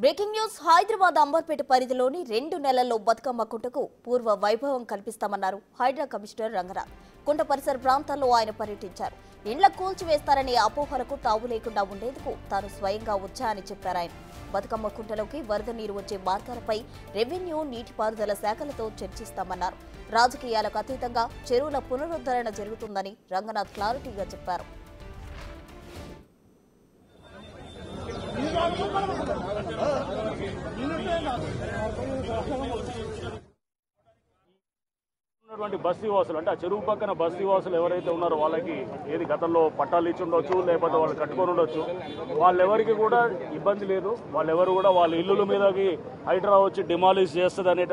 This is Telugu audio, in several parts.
బ్రేకింగ్ న్యూస్ హైదరాబాద్ అంబర్పేట పరిధిలోని 2 నెలల్లో బతుకమ్మ కుంటకు పూర్వ వైభవం కల్పిస్తామన్నారు హైడ్రా కమిషనర్ రంగనాథ్. కుంట పరిసర ప్రాంతాల్లో ఆయన పర్యటించారు. ఇండ్ల కూల్చివేస్తారనే అపోహలకు తావు లేకుండా ఉండేందుకు తాను స్వయంగా వచ్చా అని చెప్పారు ఆయన. బతుకమ్మ కుంటలోకి వరద నీరు వచ్చే మార్గాలపై రెవెన్యూ నీటిపారుదల శాఖలతో చర్చిస్తామన్నారు. రాజకీయాలకు అతీతంగా చెరువుల పునరుద్ధరణ జరుగుతుందని రంగనాథ్ క్లారిటీగా చెప్పారు. బస్తీ వాసులు అంటే ఆ చెరువు పక్కన బస్తీ వాసులు ఎవరైతే ఉన్నారో వాళ్ళకి ఏది గతంలో పట్టాలు ఇచ్చి ఉండొచ్చు, లేకపోతే వాళ్ళు కట్టుకొని ఉండొచ్చు. వాళ్ళెవరికి కూడా ఇబ్బంది లేదు. వాళ్ళెవరు కూడా వాళ్ళ ఇల్లుల మీదకి హైడ్రా వచ్చి డిమాలిష్ చేస్తుంది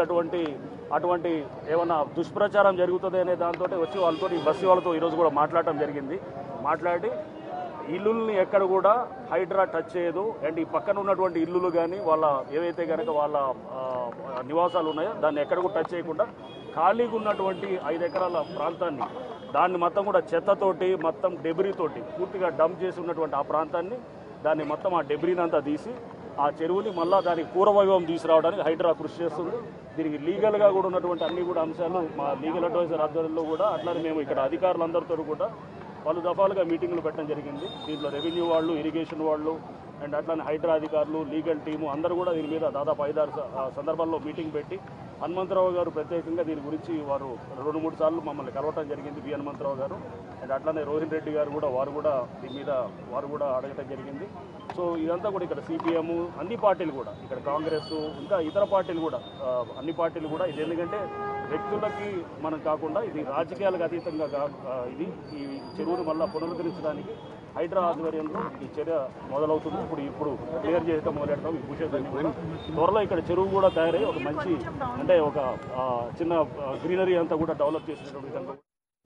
అటువంటి ఏమన్నా దుష్ప్రచారం జరుగుతుంది అనే దాంతో వచ్చి వాళ్ళతో ఈ బస్తీ వాళ్ళతో ఈరోజు కూడా మాట్లాడటం జరిగింది. మాట్లాడి ఇల్లుల్ని ఎక్కడ కూడా హైడ్రా టచ్ చేయదు. అండ్ ఈ పక్కన ఉన్నటువంటి ఇల్లులు కానీ వాళ్ళ ఏవైతే కనుక వాళ్ళ నివాసాలు ఉన్నాయో దాన్ని ఎక్కడ కూడా టచ్ చేయకుండా ఖాళీగా ఉన్నటువంటి 5 ఎకరాల ప్రాంతాన్ని దాన్ని మొత్తం కూడా చెత్తతోటి మొత్తం డెబ్రీతోటి పూర్తిగా డంప్ చేసి ఉన్నటువంటి ఆ ప్రాంతాన్ని దాన్ని మొత్తం ఆ డెబ్రీని అంతా తీసి ఆ చెరువుని మళ్ళీ దానికి పూర్వవైభవం తీసుకురావడానికి హైడ్రా కృషి చేస్తుంది. దీనికి లీగల్గా కూడా ఉన్నటువంటి అన్ని కూడా అంశాలు మా లీగల్ అడ్వైజర్ ఆధ్వర్యంలో కూడా అట్లానే మేము ఇక్కడ అధికారులందరితో కూడా పలు దఫాలుగా మీటింగ్లు పెట్టడం జరిగింది. దీంట్లో రెవెన్యూ వాళ్ళు, ఇరిగేషన్ వాళ్ళు అండ్ అట్లానే హైడ్రా అధికారులు, లీగల్ టీము అందరూ కూడా దీని మీద దాదాపు 5-6 సందర్భాల్లో మీటింగ్ పెట్టి హనుమంతరావు గారు ప్రత్యేకంగా దీని గురించి వారు 2-3 సార్లు మమ్మల్ని కలవటం జరిగింది. వి హనుమంతరావు గారు అండ్ అట్లానే రోహిన్ రెడ్డి గారు కూడా దీని మీద వారు కూడా అడగటం జరిగింది. సో ఇదంతా కూడా ఇక్కడ సిపిఎం అన్ని పార్టీలు కూడా ఇక్కడ కాంగ్రెస్ ఇంకా ఇతర పార్టీలు కూడా అన్ని పార్టీలు కూడా ఇది ఎందుకంటే వ్యక్తులకి మనం కాకుండా ఇది రాజకీయాలకు అతీతంగా ఇది ఈ చెరువును మళ్ళీ పునరుద్ధరించడానికి హైడ్రా ఆధ్వర్యంలో ఈ చర్య మొదలవుతుంది. ఇప్పుడు క్లియర్ చేయడం మొదలెడతాం. ఈ భూషేదాన్ని కూడా త్వరలో ఇక్కడ చెరువు కూడా తయారై ఒక మంచి అంటే ఒక చిన్న గ్రీనరీ అంతా కూడా డెవలప్ చేసినటువంటి విధంగా